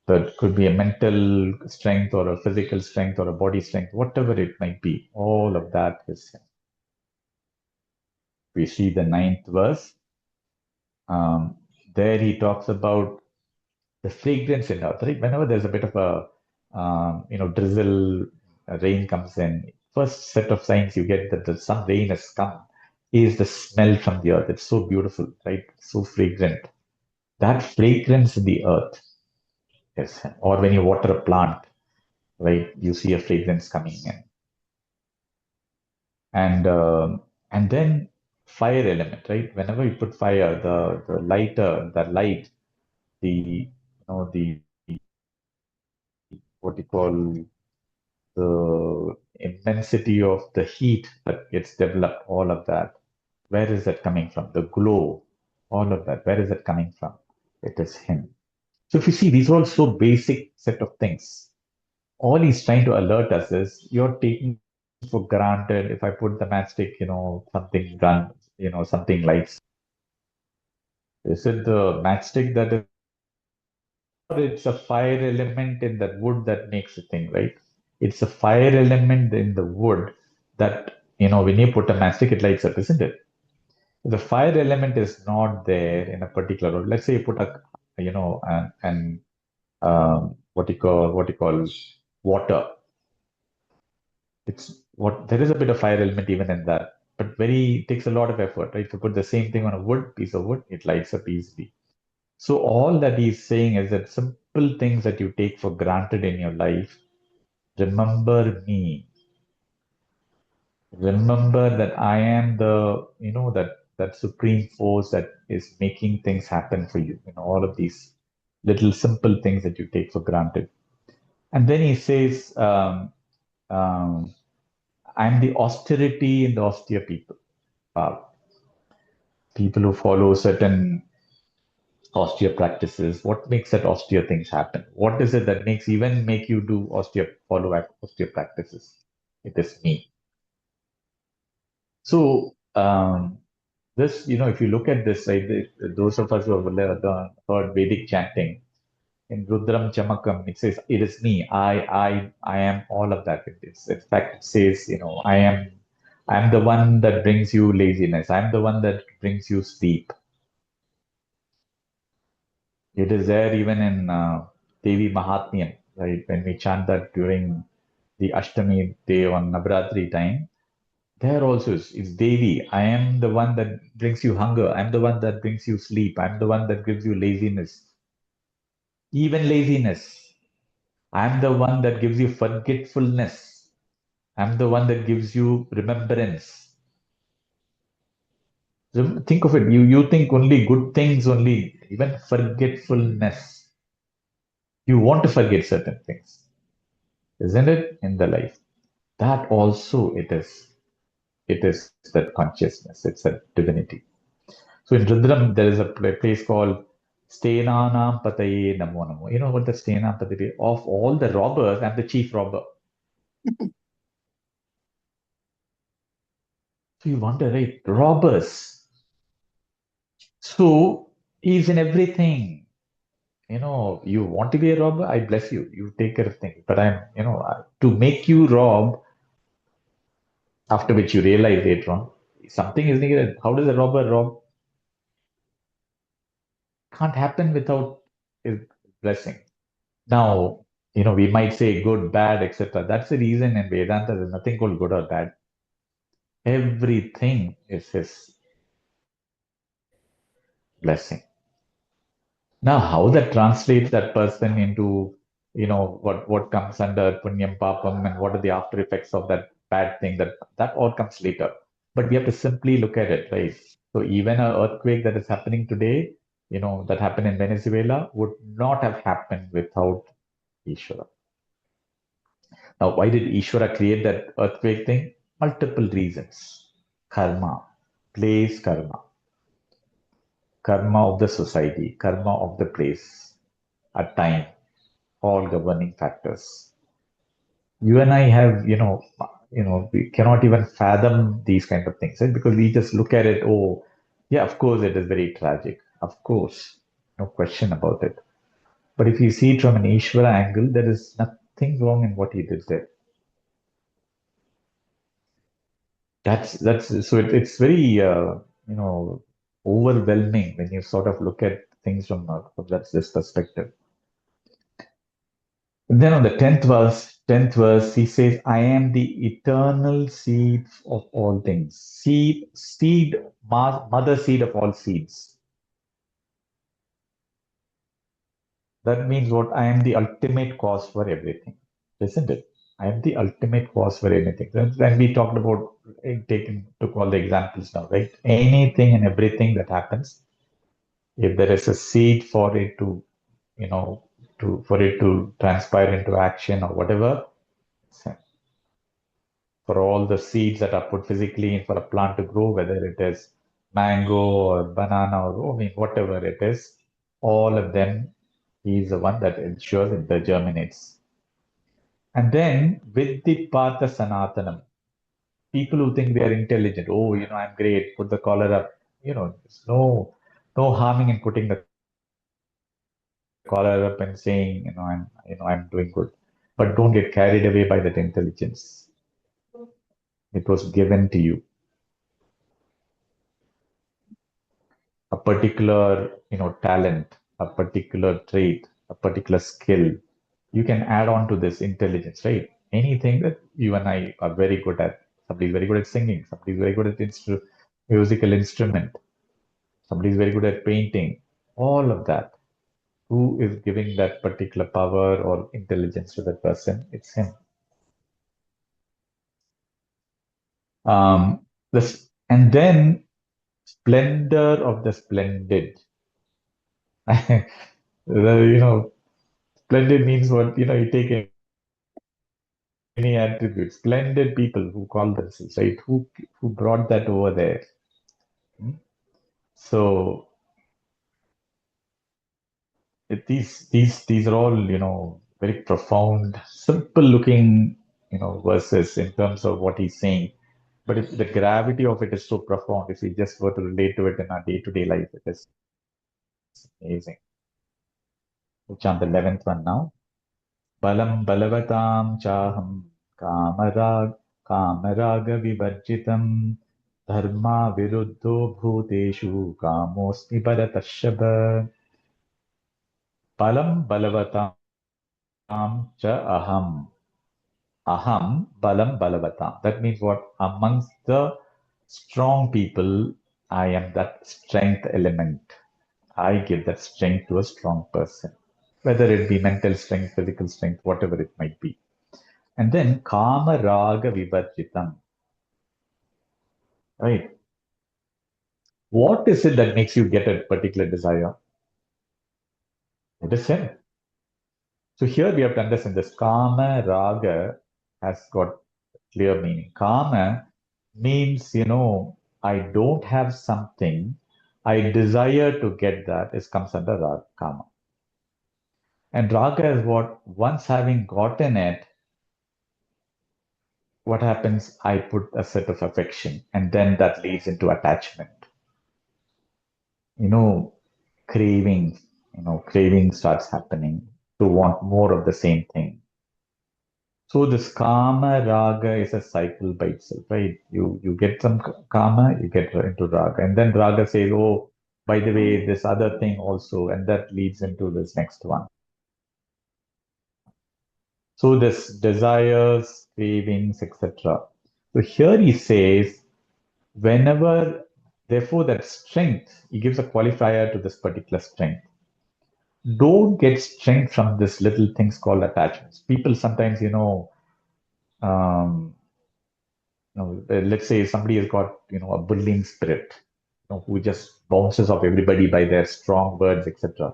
That could be a mental strength or a physical strength or a body strength, whatever it might be. All of that is him. We see the ninth verse. Um, there he talks about the fragrance in earth, right? Whenever there's a bit of drizzle, rain comes in, first set of signs you get that some rain has come is the smell from the earth. It's so beautiful, right? So fragrant. That fragrance in the earth, yes. Or when you water a plant, right? You see a fragrance coming in. And then fire element, right? Whenever you put fire, the lighter, the light, the what you call the immensity of the heat that gets developed, all of that. Where is that coming from? The glow, all of that. Where is it coming from? It is him. So if you see, these are all so basic set of things. All he's trying to alert us is you're taking for granted. If I put the matchstick, something gun, something lights. Is it the matchstick that is, or it's a fire element in that wood that makes a thing, right? It's a fire element in the wood that, when you put a matchstick, it lights up, isn't it? The fire element is not there in a particular road. Let's say you put a, what you call water. It's what there is a bit of fire element even in that, but very takes a lot of effort, right? To put the same thing on a piece of wood, it lights up easily. So all that he's saying is that simple things that you take for granted in your life, remember me. Remember that I am that supreme force that is making things happen for you. All of these little simple things that you take for granted. And then he says, um, I'm the austerity in the austere people. People who follow certain austere practices. What makes that austere things happen? What is it that make you do follow austere practices? It is me. So this, if you look at this, right, those of us who have heard Vedic chanting in Rudram Chamakam, it says, "It is me. I am all of that." In fact, it says, I am the one that brings you laziness. I am the one that brings you sleep. It is there even in Devi Mahatmyam, right? When we chant that during the Ashtami day on Navratri time, there also is Devi. I am the one that brings you hunger. I'm the one that brings you sleep. I'm the one that gives you laziness. Even laziness. I'm the one that gives you forgetfulness. I'm the one that gives you remembrance. Think of it. You think only good things only, even forgetfulness. You want to forget certain things, isn't it? In the life. That also it is that consciousness, it's a divinity. So in Rudram, there is a place called Stenanam Pataye Namo Namo. You know what the Stenam Pataye? Of all the robbers, I'm the chief robber. So you wonder, right? Robbers. So he's in everything. You want to be a robber? I bless you. You take care of things. But to make you rob, after which you realize later on, something is needed. How does a robber rob? Can't happen without his blessing. Now, we might say good, bad, etc. That's the reason in Vedanta there's nothing called good or bad. Everything is his blessing. Now, how that translates that person into, what comes under punyam papam and what are the after effects of that bad thing, that all comes later. But we have to simply look at it, right? So even an earthquake that is happening today, that happened in Venezuela would not have happened without Ishvara. Now, why did Ishvara create that earthquake thing? Multiple reasons. Karma, place karma, karma of the society, karma of the place, a time, all governing factors. You and I have, we cannot even fathom these kind of things, right? Because we just look at it, oh, yeah, of course it is very tragic. Of course, no question about it. But if you see it from an Ishvara angle, there is nothing wrong in what he did there. That's so it's very overwhelming when you sort of look at things from this perspective. And then on the tenth verse, he says, "I am the eternal seed of all things, mother seed of all seeds." That means what? I am the ultimate cause for everything, isn't it? I am the ultimate cause for anything. When we talked about took all the examples now, right? Anything and everything that happens, if there is a seed for it to, for it to transpire into action or whatever, so for all the seeds that are put physically in for a plant to grow, whether it is mango or banana or I mean whatever it is, all of them, he is the one that ensures it germinates. And then with the Partha Sanatanam, people who think they are intelligent, oh, I'm great, put the collar up, there's no harming in putting the collar up and saying, I'm doing good. But don't get carried away by that intelligence. It was given to you. particular, talent, a particular trait, a particular skill, you can add on to this intelligence, right? Anything that you and I are very good at. Somebody is very good at singing. Somebody is very good at musical instrument. Somebody is very good at painting. All of that. Who is giving that particular power or intelligence to that person? It's him. This and then splendor of the splendid. You know, splendid means what? You take any attribute. Splendid people who call themselves, right? Who brought that over there? Hmm? So these are all very profound, simple looking verses in terms of what he's saying. But the gravity of it is so profound. If we just were to relate to it in our day-to-day life, it is amazing. Which on the 11th one now. Balam balavatam chaham kamaraga vivarjitam dharma viruddho bhuteshu kamosmi bharatashaba. Balam balavatam cha aham. Aham balam balavatam. That means what? Amongst the strong people, I am that strength element. I give that strength to a strong person, whether it be mental strength, physical strength, whatever it might be. And then kama raga vivarjitam. Right? What is it that makes you get a particular desire? It is sin. So here we have to understand this kama raga has got clear meaning. Kama means, I don't have something, I desire to get that. It comes under raga, kama. And raga is what, once having gotten it, what happens? I put a set of affection, and then that leads into attachment. You know, craving, craving starts happening to want more of the same thing. So this kama raga is a cycle by itself, right? You get some kama, you get into raga, and then raga says, "Oh, by the way, this other thing also," and that leads into this next one. So this desires, cravings, etc. So here he says, whenever, therefore, that strength, he gives a qualifier to this particular strength. Don't get strength from this little things called attachments. People sometimes, um, let's say somebody has got, a bullying spirit, who just bounces off everybody by their strong words, etc.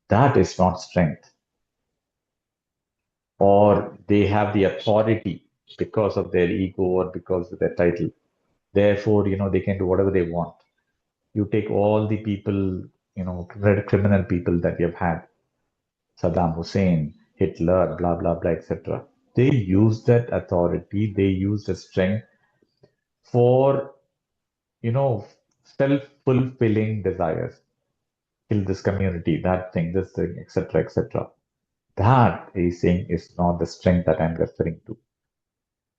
That is not strength. Or they have the authority because of their ego or because of their title. Therefore, they can do whatever they want. You take all the people, criminal people that you've had, Saddam Hussein, Hitler, blah, blah, blah, etc. They use that authority, they use the strength for, self-fulfilling desires. Kill this community, that thing, this thing, etc., etc. That he's saying is not the strength that I'm referring to.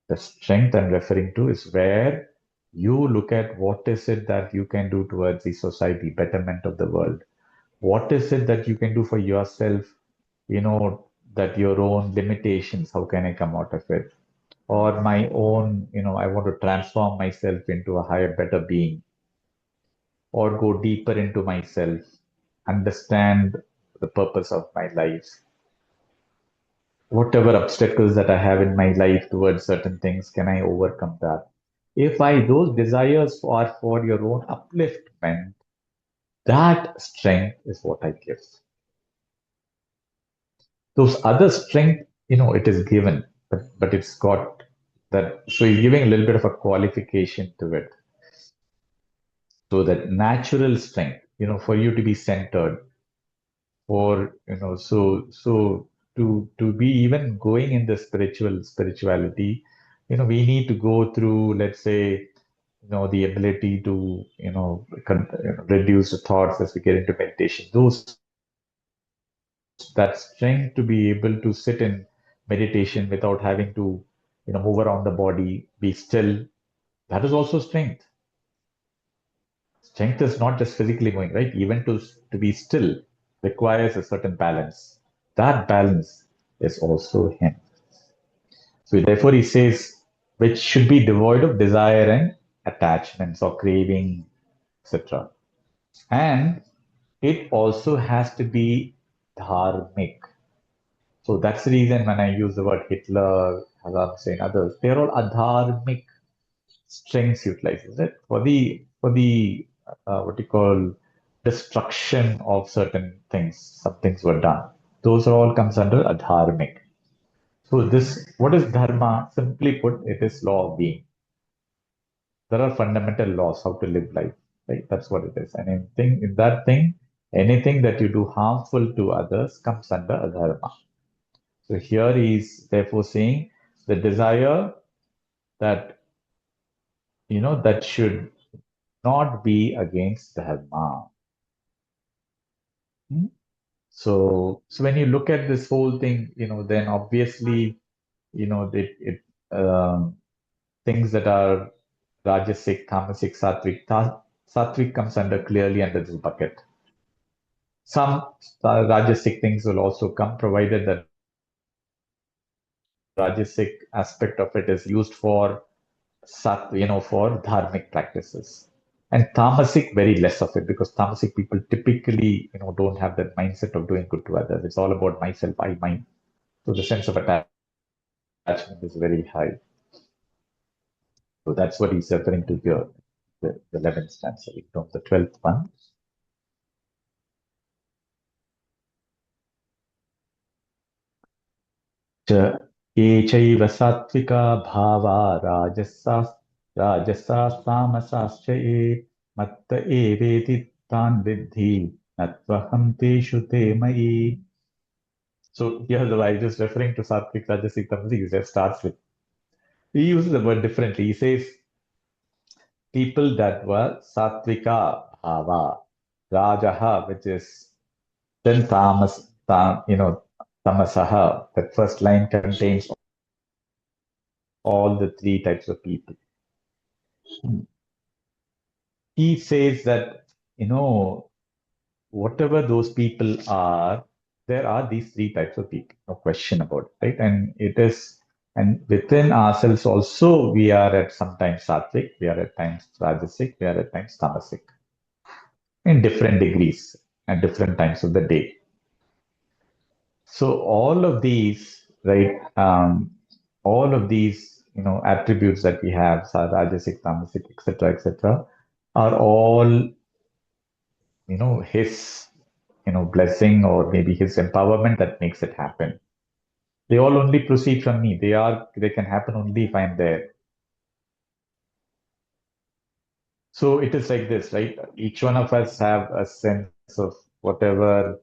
The strength I'm referring to is where you look at what is it that you can do towards the society, betterment of the world. What is it that you can do for yourself? That your own limitations, how can I come out of it? Or my own, I want to transform myself into a higher, better being, or go deeper into myself, understand the purpose of my life. Whatever obstacles that I have in my life towards certain things, can I overcome that? If those desires are for your own upliftment, that strength is what I give. Those other strength, it is given, but it's got that. So he's giving a little bit of a qualification to it. So that natural strength, for you to be centered, for so to be even going in the spirituality, we need to go through, let's say, the ability to reduce the thoughts as we get into meditation. Those that strength to be able to sit in meditation without having to move around the body, be still, that is also strength. Strength is not just physically moving, right? Even to be still requires a certain balance. That balance is also him. So therefore he says, which should be devoid of desire and attachments or craving, etc. And it also has to be dharmic. So that's the reason when I use the word Hitler, Saddam Hussein, others, they're all adharmic strengths utilized, is it? For the what you call destruction of certain things, some things were done. Those are all comes under adharmic. So this, what is dharma? Simply put, it is law of being. There are fundamental laws how to live life, right? That's what it is. And in that thing, anything that you do harmful to others comes under adharma. So here he is therefore saying the desire that that should not be against dharma. Hmm? So when you look at this whole thing, then obviously, it things that are rajasic, tamasic, sattvic. Sattvic comes under clearly under this bucket. Some rajasic things will also come, provided that rajasic aspect of it is used for for dharmic practices. And tamasic, very less of it, because tamasic people typically, don't have that mindset of doing good to others. It's all about myself, I, mine. So the sense of attachment is very high. So that's what he's referring to here, the 11th stanza. From the 12th one. च ये चैव सात्विका भावा राजसास्तामसाश्च ये मत्त एवेति तान् विद्धि न त्वहं तेषु ते मयि. So here the writer is referring to Sattvic, Rajasic, Tamasic. He starts with, he uses the word differently. He says people that were Sattvika Bhava, Rajaha, which is then Tamasaha. That first line contains all the three types of people. He says that, whatever those people are, there are these three types of people, no question about it, right? And within ourselves also, we are at sometimes sattvic, we are at times rajasic, we are at times tamasic, in different degrees at different times of the day. So all of these, right, all of these, attributes that we have, rajasic, tamasic, etc., are all, his, blessing or maybe his empowerment that makes it happen. They all only proceed from me. They can happen only if I'm there. So it is like this, right? Each one of us have a sense of whatever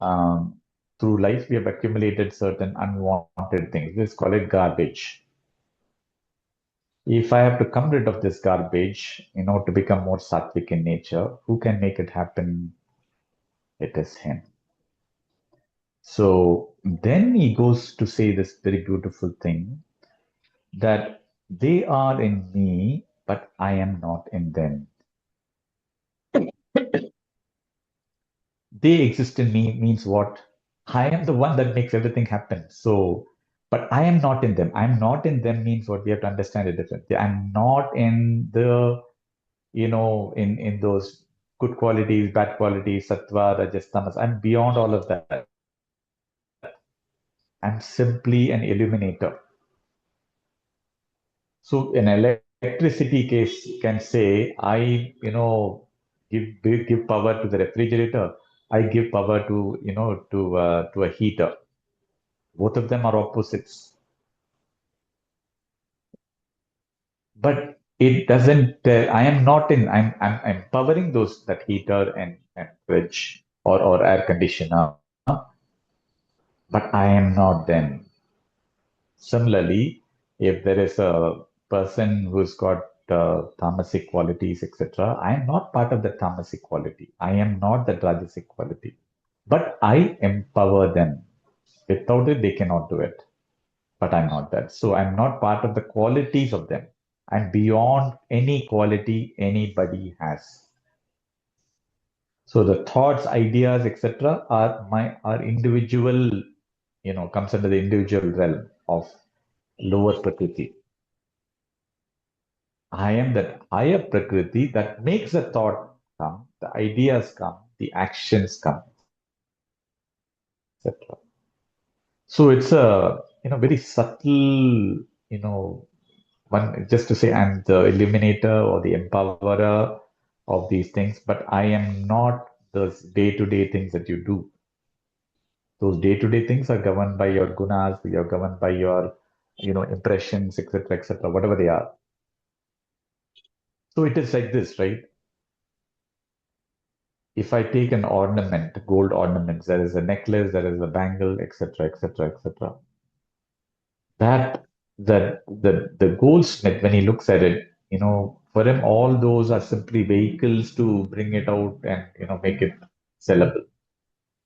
through life we have accumulated certain unwanted things. Let's call it garbage. If I have to come rid of this garbage, to become more sattvic in nature, who can make it happen? It is him. So then he goes to say this very beautiful thing that they are in me, but I am not in them. They exist in me means what? I am the one that makes everything happen. So, but I am not in them. I'm not in them means what? We have to understand it differently. I'm not in the, in those good qualities, bad qualities, sattva, rajas, tamas. I'm beyond all of that. I'm simply an illuminator. So an electricity case can say, I, give power to the refrigerator. I give power to, to a heater. Both of them are opposites. But it doesn't, I am not in, I'm empowering that heater and fridge or air conditioner, but I am not them. Similarly, if there is a person who's got tamasic qualities, etc., I am not part of the tamasic quality. I am not the rajasic quality, but I empower them. Without it, they cannot do it. But I'm not that. So I'm not part of the qualities of them. I'm beyond any quality anybody has. So the thoughts, ideas, etc., are individual, comes under the individual realm of lower Prakriti. I am that higher Prakriti that makes the thought come, the ideas come, the actions come, etc. So it's a very subtle, one just to say I'm the illuminator or the empowerer of these things, but I am not those day-to-day things that you do. Those day-to-day things are governed by your gunas, you're governed by your, impressions, etc., whatever they are. So it is like this, right? If I take an ornament, gold ornaments, there is a necklace, there is a bangle, etc. That the goldsmith, when he looks at it, for him, all those are simply vehicles to bring it out and make it sellable.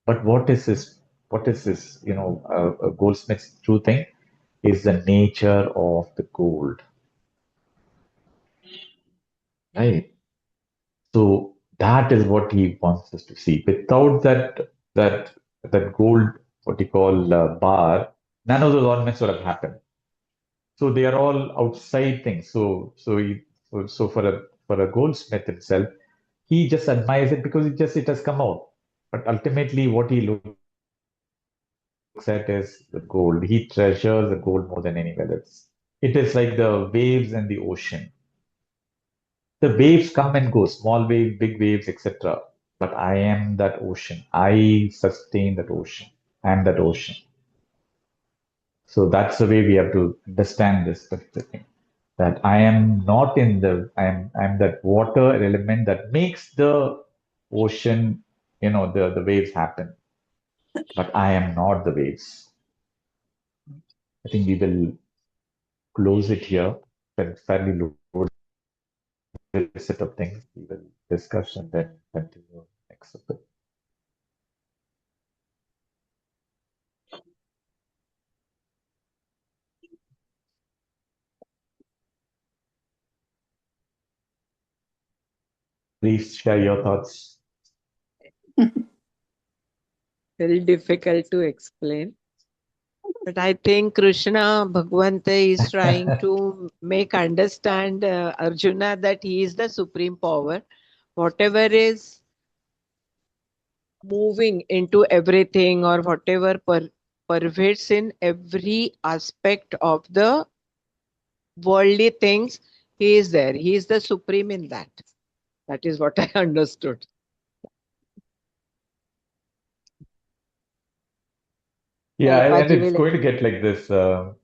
But what is this, a goldsmith's true thing is the nature of the gold, right? So that is what he wants us to see. Without that gold, what you call bar, none of those ornaments would have happened. So they are all outside things. So for a goldsmith himself, he just admires it because it has come out. But ultimately, what he looks at is the gold. He treasures the gold more than anywhere else. It is like the waves and the ocean. The waves come and go, small waves, big waves, etc. But I am that ocean. I sustain that ocean. I am that ocean. So that's the way we have to understand this particular thing. That I am not in the, I'm that water element that makes the ocean, the waves happen. But I am not the waves. I think we will close it here. Fairly low set of things we will discuss and then continue next episode. Please share your thoughts. Very difficult to explain. But I think Krishna Bhagavanta is trying to make understand Arjuna that he is the supreme power. Whatever is moving into everything or whatever pervades in every aspect of the worldly things, he is there. He is the supreme in that. That is what I understood. Yeah, and Paji it's will going to get like this, the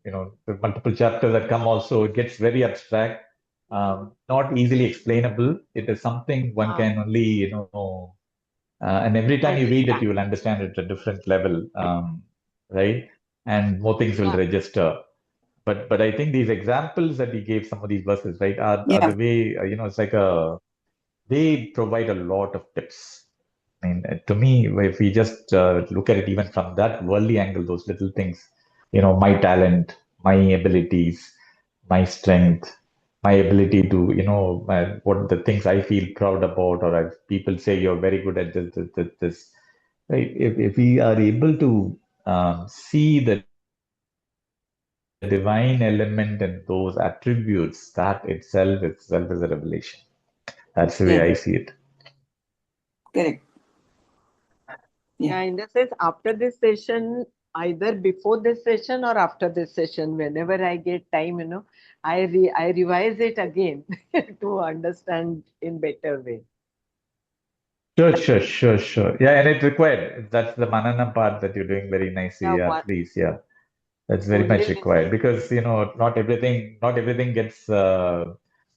multiple chapters that come also, it gets very abstract, not easily explainable. It is something one can only, and every time you read it, you understand. will understand it at a different level, right? And more things will Yeah. register. But I think these examples that he gave, some of these verses, right, are Yeah. the way, it's like they provide a lot of tips. I mean, to me, if we just look at it even from that worldly angle, those little things, my talent, my abilities, my strength, my ability to, what the things I feel proud about, or if people say you're very good at this. Right? If we are able to see the divine element in those attributes, that itself is a revelation. That's the way Yeah. I see it. Correct. Yeah. Yeah, in the sense, after this session, either before this session or after this session, whenever I get time, I revise it again to understand in better way. Sure. Yeah, and it required. That's the manana part that you're doing very nicely. Yeah, Yeah, one please. Yeah, that's very only much required listening. because not everything gets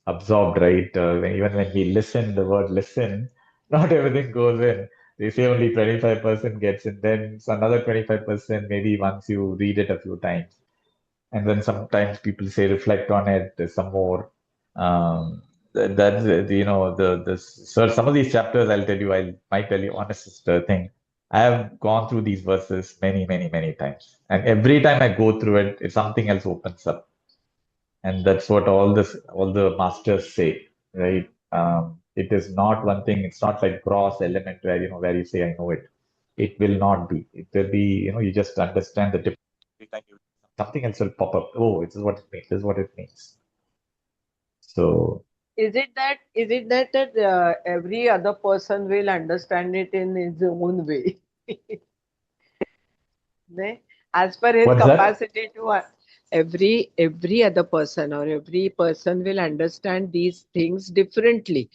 absorbed, right? Even when we listen, the word listen, not everything goes in. They say only 25% gets in, then it's another 25% maybe once you read it a few times. And then sometimes people say reflect on it. There's some more. That's the so some of these chapters I'll tell you. I might tell you honest thing. I have gone through these verses many times, and every time I go through it, something else opens up, and that's what all the masters say, right? It is not one thing. It's not like gross element where where you say I know it. It will not be. It will be you just understand the difference. Every time something else will pop up. Oh, this is what it means. This is what it means. So Is it that every other person will understand it in his own way? Ne? As per his what's that? capacity to every other person or every person will understand these things differently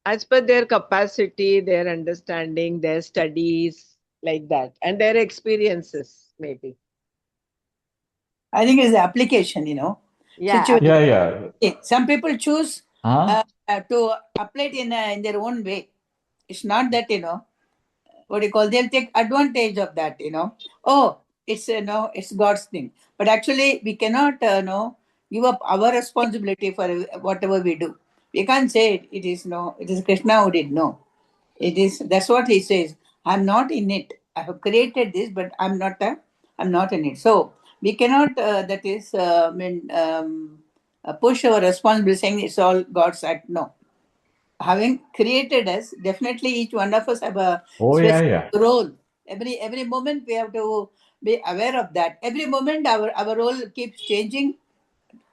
as per their capacity, their understanding, their studies, like that, and their experiences, maybe. I think it's the application, Yeah, situation. Yeah, application. yeah. Some people choose Huh? to apply it in their own way. It's not that, what do you call, they'll take advantage of that, oh, it's it's God's thing, but actually we cannot give up our responsibility for whatever we do. We can't say it is no, it is Krishna who did. No, it is, that's what he says, I'm not in it, I have created this, but I'm not in it. So we cannot that is push our responsibility saying it's all God's act. No, having created us, definitely each one of us have a Oh, yeah, specific yeah. role. Every moment we have to be aware of that. Every moment our role keeps changing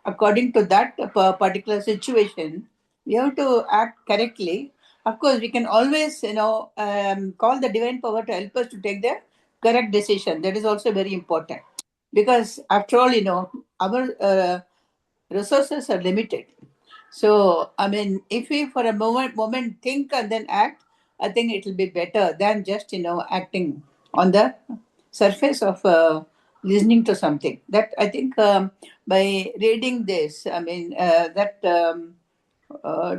according to that particular situation. We have to act correctly. Of course, we can always call the divine power to help us to take the correct decision. That is also very important, because after all, our resources are limited. So, I mean, if we for a moment think and then act, I think it will be better than just acting on the surface of listening to something. That I think by reading this, I mean that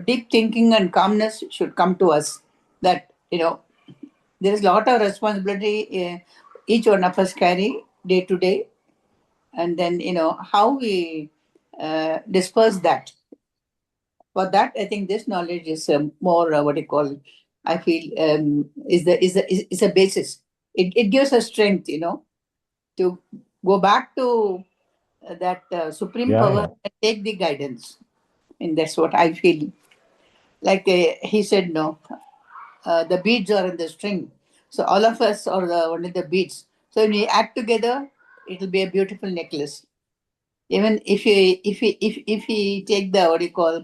deep thinking and calmness should come to us. That there is a lot of responsibility each one of us carry day to day, and then how we disperse that. For that, I think this knowledge is more what you call, I feel, is a basis. It gives us strength, to go back to that supreme Yeah, power yeah. and take the guidance. And that's what I feel. Like he said, no, the beads are in the string. So all of us are only the beads. So when we act together, it will be a beautiful necklace. Even if we take the, what do you call,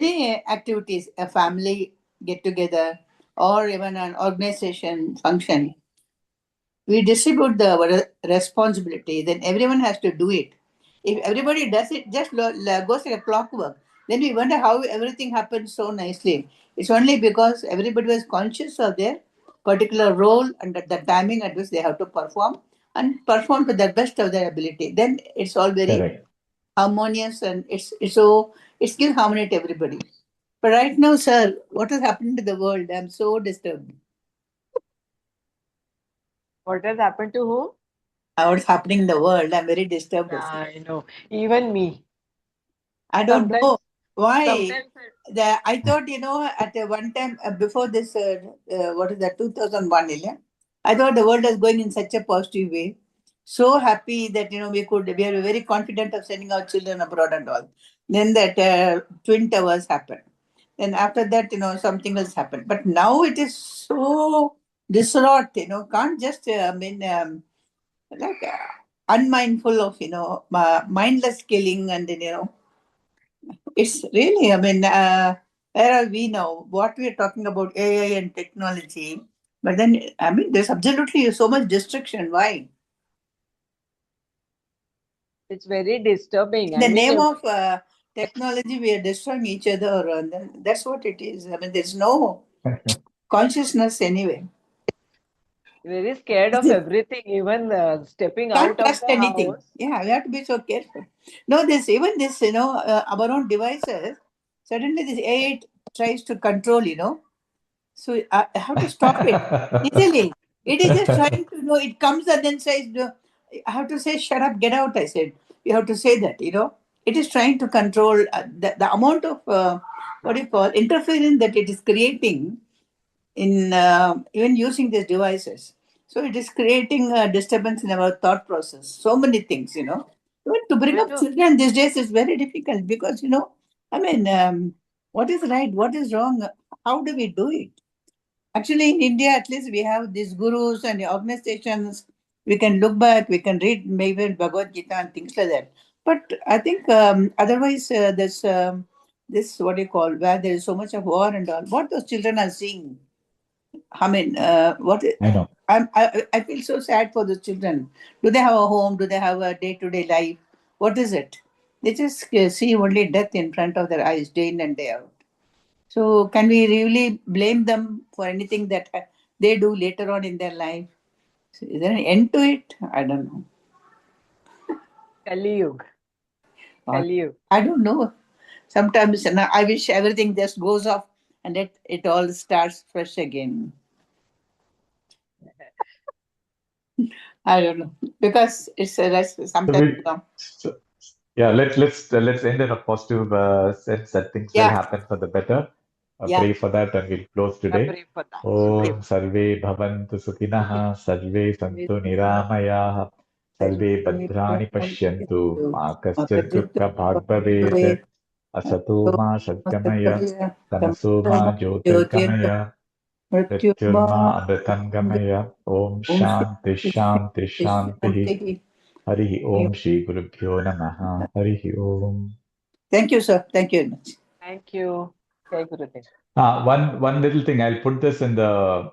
any activities, a family get together or even an organization function, we distribute the responsibility, then everyone has to do it. If everybody does it, just goes like a clockwork, then we wonder how everything happens so nicely. It's only because everybody was conscious of their particular role and at the timing at which they have to perform, and perform to the best of their ability. Then it's all very Correct. harmonious, and it's so it's gives harmony to everybody. But right now, sir, what is happening to the world? I'm so disturbed. What has happened to who? What's happening in the world? I'm very disturbed. Yeah, Also. I know. Even me. I don't Sometimes, know why. sometimes, I thought, at one time before this, what is that, 2001, yeah? I thought the world was going in such a positive way. So happy that, we are very confident of sending our children abroad and all. Then that Twin Towers happened. Then after that, something else happened. But now it is so distraught, can't just, like unmindful of, mindless killing, and then, it's really, I mean, where are we now? What we are talking about AI and technology, but then, I mean, there's absolutely so much destruction. Why? it's very disturbing. In I the mean, name of technology, we are destroying each other, and then that's what it is. I mean, there's no consciousness anyway. very scared of everything, even stepping Can't out of trust the anything. house. Yeah, we have to be so careful. No, this even this, our own devices. Suddenly, this AI tries to control. So I have to stop it easily. It is just trying to know. It comes and then says, no, I have to say, shut up, get out. I said, you have to say that. It is trying to control the amount of, what do you call, interference that it is creating in even using these devices. So it is creating a disturbance in our thought process. So many things. Even to bring Even up to children these days is very difficult because, I mean, what is right, what is wrong? How do we do it? Actually, in India, at least we have these gurus and organizations. We can look back, we can read maybe Bhagavad Gita and things like that. But I think otherwise, this what do you call, where there is so much of war and all. What those children are seeing, I mean, I know. I feel so sad for the children. Do they have a home? Do they have a day to day life? What is it? They just see only death in front of their eyes day in and day out. So, can we really blame them for anything that they do later on in their life? So is there an end to it? I don't know. Kali Yug. Or, Kali Yug. I don't know. Sometimes I wish everything just goes off and it all starts fresh again. I don't know because it's a rest So sometimes. we, so, yeah, let's end in a positive sense that things will Yeah, happen for the better. yeah. Pray for that, and we'll close I today. pray for that. Pray Om for Sarve Bhavantu Sukhinah, Sarve Santu Niramayah, Sarve Bhadrani Pashyantu, Ma Kaschid Dukkha Bhag Bhavet, Asato Ma Sadgamaya, Tamaso Ma Jyotirgamaya, Mrityurma Amritam Gamaya, Om Shanti Shanti Shanti. Harihi Om Shri Gurubhyo Namaha. Harihi Om. Thank you, sir. Thank you very much. Thank you. Jai Gurudev. One little thing. I'll put this in the